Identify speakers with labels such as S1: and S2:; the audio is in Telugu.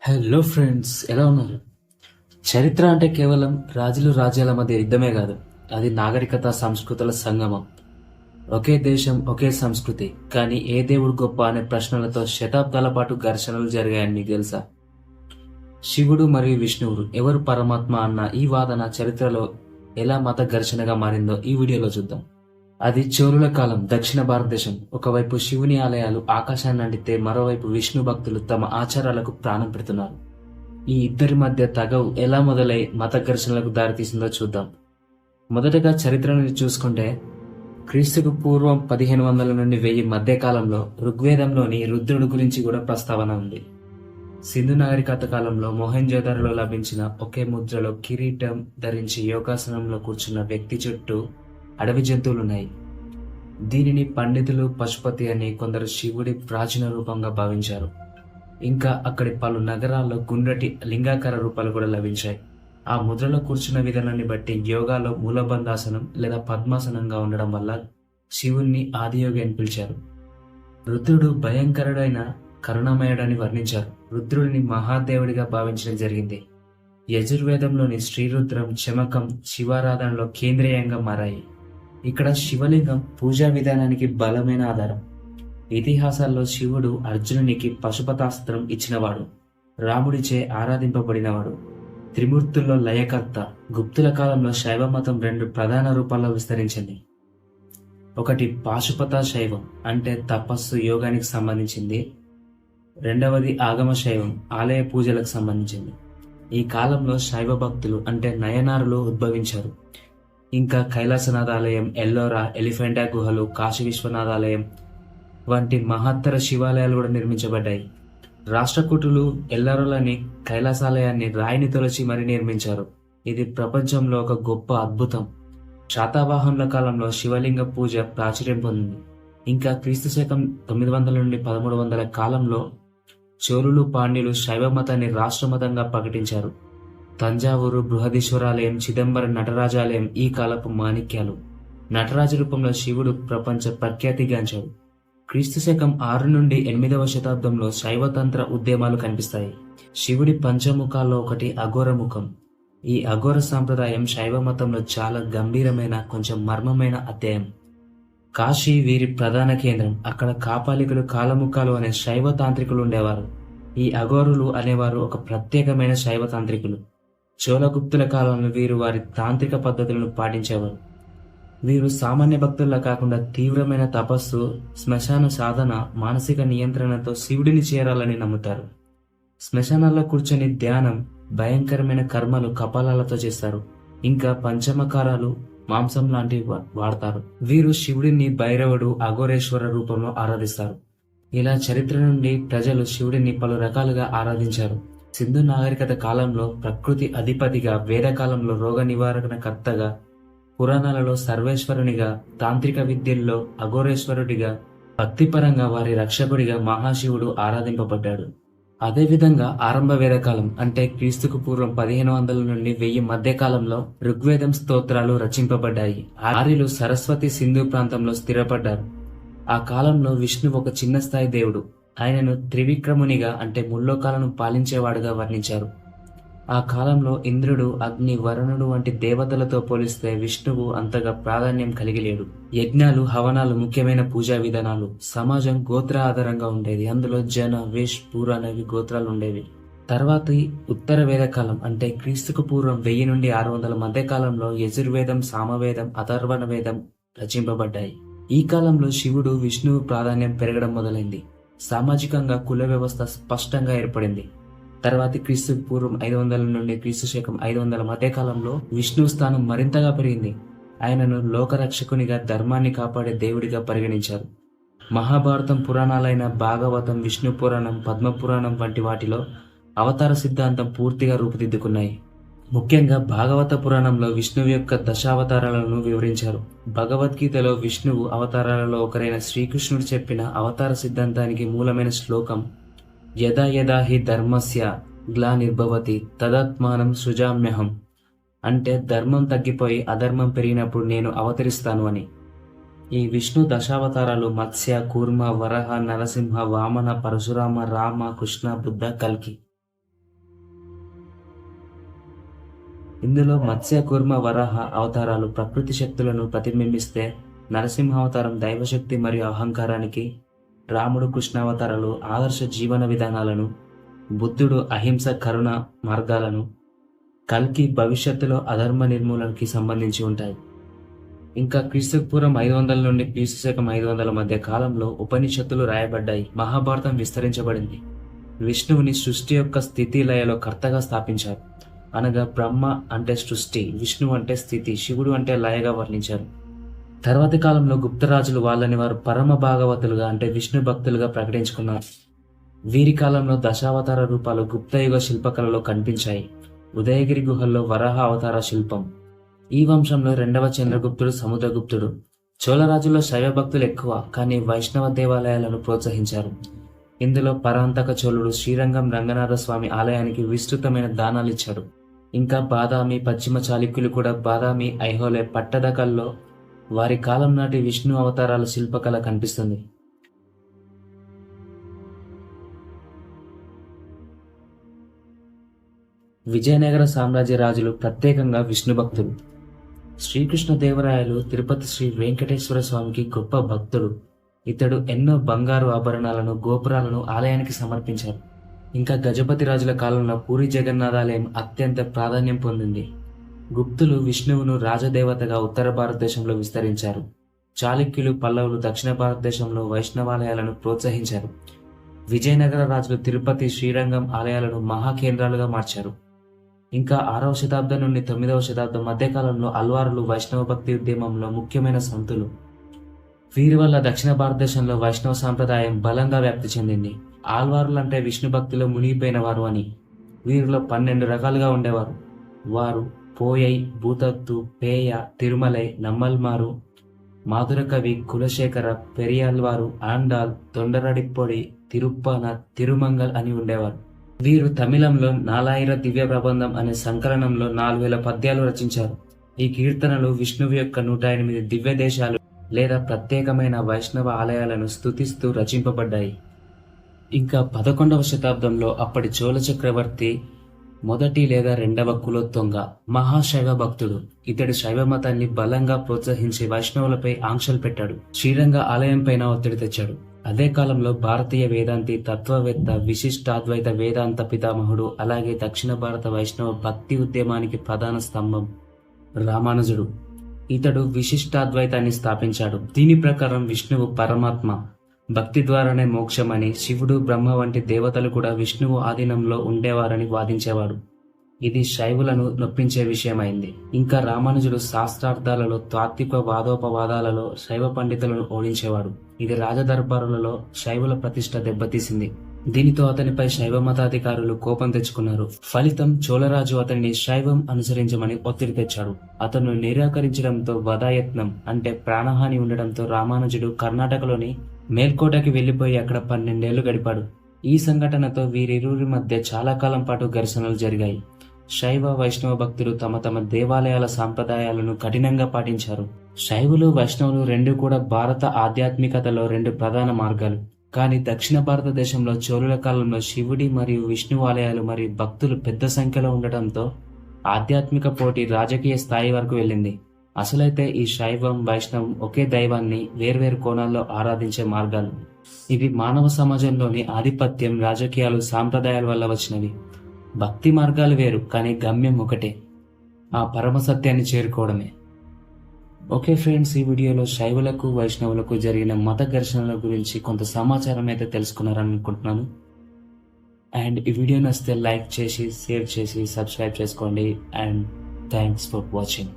S1: హలో ఫ్రెండ్స్, ఎలా ఉన్నారు? చరిత్ర అంటే కేవలం రాజులు రాజ్యాల మధ్య యుద్ధమే కాదు. అది నాగరికత సంస్కృతుల సంగమం. ఒకే దేశం, ఒకే సంస్కృతి, కానీ ఏ దేవుడు గొప్ప అనే ప్రశ్నలతో శతాబ్దాల పాటు ఘర్షణలు జరిగాయని మీకు తెలుసా? శివుడు మరియు విష్ణువుడు ఎవరు పరమాత్మ అన్న ఈ వాదన చరిత్రలో ఎలా మత ఘర్షణగా మారిందో ఈ వీడియోలో చూద్దాం. అది చోళుల కాలం దక్షిణ భారతదేశం. ఒకవైపు శివుని ఆలయాలు ఆకాశాన్ని అంటితే, మరోవైపు విష్ణు భక్తులు తమ ఆచారాలకు ప్రాణం పెడుతున్నారు. ఈ ఇద్దరి మధ్య తగవు ఎలా మొదలై మత ఘర్షణలకు దారితీసిందో చూద్దాం. మొదటగా చరిత్రను చూసుకుంటే, క్రీస్తుకు పూర్వం 1500 నుండి 1000 మధ్య కాలంలో ఋగ్వేదంలోని రుద్రుడు గురించి కూడా ప్రస్తావన ఉంది. సింధు నాగరికత కాలంలో మొహెంజోదారోలో లభించిన ఒకే ముద్రలో కిరీటం ధరించి యోగాసనంలో కూర్చున్న వ్యక్తి చుట్టూ అడవి జంతువులున్నాయి. దీనిని పండితులు పశుపతి అని, కొందరు శివుడి ప్రాచీన రూపంగా భావించారు. ఇంకా అక్కడి పలు నగరాల్లో గుండ్రటి లింగాకార రూపాలు కూడా లభించాయి. ఆ ముద్రలో కూర్చున్న విధానాన్ని బట్టి యోగాలో మూలబంధాసనం లేదా పద్మాసనంగా ఉండడం వల్ల శివుణ్ణి ఆదియోగి అని పిలిచారు. రుద్రుడు భయంకరుడైన కరుణమయుడని వర్ణించారు. రుద్రుడిని మహాదేవుడిగా భావించడం జరిగింది. యజుర్వేదంలోని శ్రీరుద్రం, చమకం శివారాధనలో కేంద్రీయంగా మారాయి. ఇక్కడ శివలింగం పూజా విధానానికి బలమైన ఆధారం. ఇతిహాసాల్లో శివుడు అర్జునునికి పశుపతాస్త్రం ఇచ్చినవాడు, రాముడిచే ఆరాధింపబడినవాడు, త్రిమూర్తుల్లో లయకర్త. గుప్తుల కాలంలో శైవ మతం 2 ప్రధాన రూపాల్లో విస్తరించింది. ఒకటి పాశుపత శైవం, అంటే తపస్సు యోగానికి సంబంధించింది. రెండవది ఆగమ శైవం, ఆలయ పూజలకు సంబంధించింది. ఈ కాలంలో శైవ భక్తులు అంటే నయనారులు ఉద్భవించారు. ఇంకా కైలాసనాథాలయం, ఎల్లోరా, ఎలిఫెంటా గుహలు, కాశీ విశ్వనాథాలయం వంటి మహత్తర శివాలయాలు కూడా నిర్మించబడ్డాయి. రాష్ట్రకూటులు ఎల్లోరాలోని కైలాసాలయాన్ని రాయిని తొలచి మరీ నిర్మించారు. ఇది ప్రపంచంలో ఒక గొప్ప అద్భుతం. శాతవాహనుల కాలంలో శివలింగ పూజ ప్రాచుర్యం పొందింది. ఇంకా క్రీస్తు శకం 900 నుండి 1300 కాలంలో చోళులు, పాండ్యులు శైవ మతాన్ని రాష్ట్రమతంగా ప్రకటించారు. తంజావూరు బృహదీశ్వరాలయం, చిదంబరం నటరాజాలయం ఈ కాలపు మాణిక్యాలు. నటరాజ రూపంలో శివుడు ప్రపంచ ప్రఖ్యాతిగాంచాడు. క్రీస్తు శకం 6 నుండి 8వ శతాబ్దంలో శైవతంత్ర ఉద్యమాలు కనిపిస్తాయి. శివుడి పంచముఖాల్లో ఒకటి అఘోర ముఖం. ఈ అఘోర సాంప్రదాయం శైవ మతంలో చాలా గంభీరమైన, కొంచెం మర్మమైన అధ్యాయం. కాశీ వీరి ప్రధాన కేంద్రం. అక్కడ కాపాలికులు, కాలముఖాలు అనే శైవ తాంత్రికులు ఉండేవారు. ఈ అఘోరులు అనేవారు ఒక ప్రత్యేకమైన శైవ తాంత్రికులు. చోళగుప్తుల కాలంలో వీరు వారి తాంత్రిక పద్ధతులను పాటించేవారు. వీరు సామాన్య భక్తుల్లా కాకుండా తీవ్రమైన తపస్సు, శ్మశాన సాధన, మానసిక నియంత్రణతో శివుడిని చేరాలని నమ్ముతారు. శ్మశానాల్లో కూర్చొని ధ్యానం, భయంకరమైన కర్మలు కపాలాలతో చేస్తారు. ఇంకా పంచమకారాలు, మాంసం లాంటివి వాడతారు. వీరు శివుడిని భైరవుడు, అఘోరేశ్వర రూపంలో ఆరాధిస్తారు. ఇలా చరిత్ర నుండి ప్రజలు శివుడిని పలు రకాలుగా ఆరాధించారు. సింధు నాగరికత కాలంలో ప్రకృతి అధిపతిగా, వేదకాలంలో రోగ నివారణకర్తగా, పురాణాలలో సర్వేశ్వరునిగా, తాంత్రిక విద్యల్లో అఘోరేశ్వరుడిగా, భక్తిపరంగా వారి రక్షకుడిగా మహాశివుడు ఆరాధింపబడ్డాడు. అదేవిధంగా ఆరంభ వేదకాలం అంటే క్రీస్తుకు పూర్వం 1500 నుండి 1000 మధ్య కాలంలో ఋగ్వేదం స్తోత్రాలు రచింపబడ్డాయి. ఆర్యులు సరస్వతి సింధు ప్రాంతంలో స్థిరపడ్డారు. ఆ కాలంలో విష్ణు ఒక చిన్న స్థాయి దేవుడు. ఆయనను త్రివిక్రమునిగా అంటే ముల్లోకాలను పాలించేవాడుగా వర్ణించారు. ఆ కాలంలో ఇంద్రుడు, అగ్ని, వరుణుడు వంటి దేవతలతో పోలిస్తే విష్ణువు అంతగా ప్రాధాన్యం కలిగి లేడు. యజ్ఞాలు, హవనాలు ముఖ్యమైన పూజా విధానాలు. సమాజం గోత్ర ఆధారంగా ఉండేది. అందులో జన, వేష్, పూర్ అనేవి గోత్రాలు ఉండేవి. తర్వాతి ఉత్తర వేదకాలం అంటే క్రీస్తుకు పూర్వం 1000 నుండి 600 మధ్య కాలంలో యజుర్వేదం, సామవేదం, అథర్వణ వేదం రచింపబడ్డాయి. ఈ కాలంలో శివుడు, విష్ణువు ప్రాధాన్యం పెరగడం మొదలైంది. సామాజికంగా కుల వ్యవస్థ స్పష్టంగా ఏర్పడింది. తర్వాతి క్రీస్తు పూర్వం 500 నుండి క్రీస్తు శకం 500 మధ్య కాలంలో విష్ణు స్థానం మరింతగా పెరిగింది. ఆయనను లోకరక్షకునిగా, ధర్మాన్ని కాపాడే దేవుడిగా పరిగణించారు. మహాభారతం, పురాణాలైన భాగవతం, విష్ణు పురాణం, పద్మపురాణం వంటి వాటిలో అవతార సిద్ధాంతం పూర్తిగా రూపుదిద్దుకున్నాయి. ముఖ్యంగా భాగవత పురాణంలో విష్ణువు యొక్క దశావతారాలను వివరించారు. భగవద్గీతలో విష్ణువు అవతారాలలో ఒకరైన శ్రీకృష్ణుడు చెప్పిన అవతార సిద్ధాంతానికి మూలమైన శ్లోకం యదా యదా హి ధర్మస్య గ్లానిర్భవతి తదాత్మానం సృజామ్యహం, అంటే ధర్మం తగ్గిపోయి అధర్మం పెరిగినప్పుడు నేను అవతరిస్తాను అని. ఈ విష్ణు దశావతారాలు మత్స్య, కూర్మ, వరహ, నరసింహ, వామన, పరశురామ, రామ, కృష్ణ, బుద్ధ, కల్కి. ఇందులో మత్స్య కూర్మ వరాహ అవతారాలు ప్రకృతి శక్తులను ప్రతిబింబిస్తే, నరసింహ అవతారం దైవశక్తి మరియు అహంకారానికి, రాముడు కృష్ణావతారాలు ఆదర్శ జీవన విధానాలను, బుద్ధుడు అహింస కరుణ మార్గాలను, కల్కి భవిష్యత్తులో అధర్మ నిర్మూలనకి సంబంధించి ఉంటాయి. ఇంకా క్రీస్తుపూర్వం 500 నుండి క్రీస్తుశకం 500 మధ్య కాలంలో ఉపనిషత్తులు రాయబడ్డాయి. మహాభారతం విస్తరించబడింది. విష్ణువుని సృష్టి యొక్క స్థితి లయలో కర్తగా స్థాపించారు. అనగా బ్రహ్మ అంటే సృష్టి, విష్ణువు అంటే స్థితి, శివుడు అంటే లయగా వర్ణించారు. తర్వాతి కాలంలో గుప్తరాజులు వాళ్ళని వారు పరమ భాగవతులుగా అంటే విష్ణు భక్తులుగా ప్రకటించుకున్నారు. వీరి కాలంలో దశావతార రూపాలు గుప్తయుగ శిల్పకళలో కనిపించాయి. ఉదయగిరి గుహల్లో వరాహ అవతార శిల్పం. ఈ వంశంలో 2వ చంద్రగుప్తుడు సముద్రగుప్తుడు. చోళరాజుల్లో శైవ భక్తులు ఎక్కువ, కానీ వైష్ణవ దేవాలయాలను ప్రోత్సహించారు. ఇందులో పరాంతక చోళుడు శ్రీరంగం రంగనాథ స్వామి ఆలయానికి విస్తృతమైన దానాలు ఇచ్చాడు. ఇంకా బాదామి పశ్చిమ చాళుక్యులు కూడా బాదామి ఐహోలే పట్టదకల్లో వారి కాలం నాటి విష్ణు అవతారాల శిల్పకళ కనిపిస్తుంది. విజయనగర సామ్రాజ్య రాజులు ప్రత్యేకంగా విష్ణు భక్తులు. శ్రీకృష్ణ దేవరాయలు తిరుపతి శ్రీ వెంకటేశ్వర స్వామికి గొప్ప భక్తుడు. ఇతడు ఎన్నో బంగారు ఆభరణాలను, గోపురాలను ఆలయానికి సమర్పించారు. ఇంకా గజపతి రాజుల కాలంలో పూరి జగన్నాథాలయం అత్యంత ప్రాధాన్యం పొందింది. గుప్తులు విష్ణువును రాజదేవతగా ఉత్తర భారతదేశంలో విస్తరించారు. చాళుక్యులు, పల్లవులు దక్షిణ భారతదేశంలో వైష్ణవాలయాలను ప్రోత్సహించారు. విజయనగర రాజులు తిరుపతి, శ్రీరంగం ఆలయాలను మహాకేంద్రాలుగా మార్చారు. ఇంకా 6వ శతాబ్దం నుండి 9వ శతాబ్దం మధ్యకాలంలో అల్వారులు వైష్ణవ భక్తి ఉద్యమంలో ముఖ్యమైన సంతులు. వీరి వల్ల దక్షిణ భారతదేశంలో వైష్ణవ సాంప్రదాయం బలంగా వ్యాప్తి చెందింది. ఆల్వారులు అంటే విష్ణు భక్తిలో మునిగిపోయిన వారు అని. వీరిలో 12 రకాలుగా ఉండేవారు. వారు పోయై, భూతత్తు, పేయ, తిరుమలై, నమ్మల్మారు, మాధురకవి, కులశేఖర, పెరియాల్వారు, ఆండాల్, తొండరడిప్పొడి, తిరుప్పన, తిరుమంగల్ అని ఉండేవారు. వీరు తమిళంలో నాలాయిర దివ్య ప్రబంధం అనే సంకలనంలో 4000 పద్యాలు రచించారు. ఈ కీర్తనలు విష్ణువు యొక్క 108 దివ్య దేశాలు లేదా ప్రత్యేకమైన వైష్ణవ ఆలయాలను స్తుతిస్తూ రచింపబడ్డాయి. ఇంకా 11వ శతాబ్దంలో అప్పటి చోళ చక్రవర్తి మొదటి లేదా 2వ కులోత్తుంగ మహాశైవ భక్తుడు. ఇతడు శైవ మతాన్ని బలంగా ప్రోత్సహించి వైష్ణవులపై ఆంక్షలు పెట్టాడు. శ్రీరంగ ఆలయం పైన ఒత్తిడి తెచ్చాడు. అదే కాలంలో భారతీయ వేదాంతి, తత్వవేత్త, విశిష్టాద్వైత వేదాంత పితామహుడు, అలాగే దక్షిణ భారత వైష్ణవ భక్తి ఉద్యమానికి ప్రధాన స్తంభం రామానుజుడు. ఇతడు విశిష్టాద్వైతాన్ని స్థాపించాడు. దీని ప్రకారం విష్ణువు పరమాత్మ, భక్తి ద్వారానే మోక్షమని, శివుడు, బ్రహ్మ వంటి దేవతలు కూడా విష్ణువు ఆధీనంలో ఉండేవారని వాదించేవాడు. ఇది శైవులను నొప్పించే విషయమైంది. ఇంకా రామానుజుడు శాస్త్రార్థాలలో, తాత్విక వాదోపవాదాలలో శైవ పండితులను ఓడించేవాడు. ఇది రాజదర్బారులలో శైవుల ప్రతిష్ట దెబ్బతీసింది. దీనితో అతనిపై శైవ మతాధికారులు కోపం తెచ్చుకున్నారు. ఫలితం చోళరాజు అతన్ని శైవం అనుసరించమని ఒత్తిడి తెచ్చాడు. అతను నిరాకరించడంతో వధాయత్నం అంటే ప్రాణహాని ఉండడంతో రామానుజుడు కర్ణాటకలోని మేల్కోటకి వెళ్లిపోయి అక్కడ 12 ఏళ్లు గడిపాడు. ఈ సంఘటనతో వీరిరువురి మధ్య చాలా కాలం పాటు ఘర్షణలు జరిగాయి. శైవ, వైష్ణవ భక్తులు తమ తమ దేవాలయాల సాంప్రదాయాలను కఠినంగా పాటించారు. శైవులు, వైష్ణవులు రెండు కూడా భారత ఆధ్యాత్మికతలో 2 ప్రధాన మార్గాలు. కానీ దక్షిణ భారతదేశంలో చోళుల కాలంలో శివుడి మరియు విష్ణు ఆలయాలు మరియు భక్తులు పెద్ద సంఖ్యలో ఉండటంతో ఆధ్యాత్మిక పోటీ రాజకీయ స్థాయి వరకు వెళ్ళింది. అసలైతే ఈ శైవం, వైష్ణవం ఒకే దైవాన్ని వేర్వేరు కోణాల్లో ఆరాధించే మార్గాలు. ఇవి మానవ సమాజంలోని ఆధిపత్యం, రాజకీయాలు, సాంప్రదాయాల వల్ల వచ్చినవి. భక్తి మార్గాలు వేరు, కానీ గమ్యం ఒకటే, ఆ పరమ సత్యాన్ని చేరుకోవడమే. ఓకే ఫ్రెండ్స్, ఈ వీడియోలో శైవులకు, వైష్ణవులకు జరిగిన మత ఘర్షణల గురించి కొంత సమాచారం అయితే తెలుసుకున్నారని అనుకుంటున్నాను. అండ్ ఈ వీడియో నచ్చితే లైక్ చేసి, షేర్ చేసి, సబ్స్క్రైబ్ చేసుకోండి. And thanks for watching.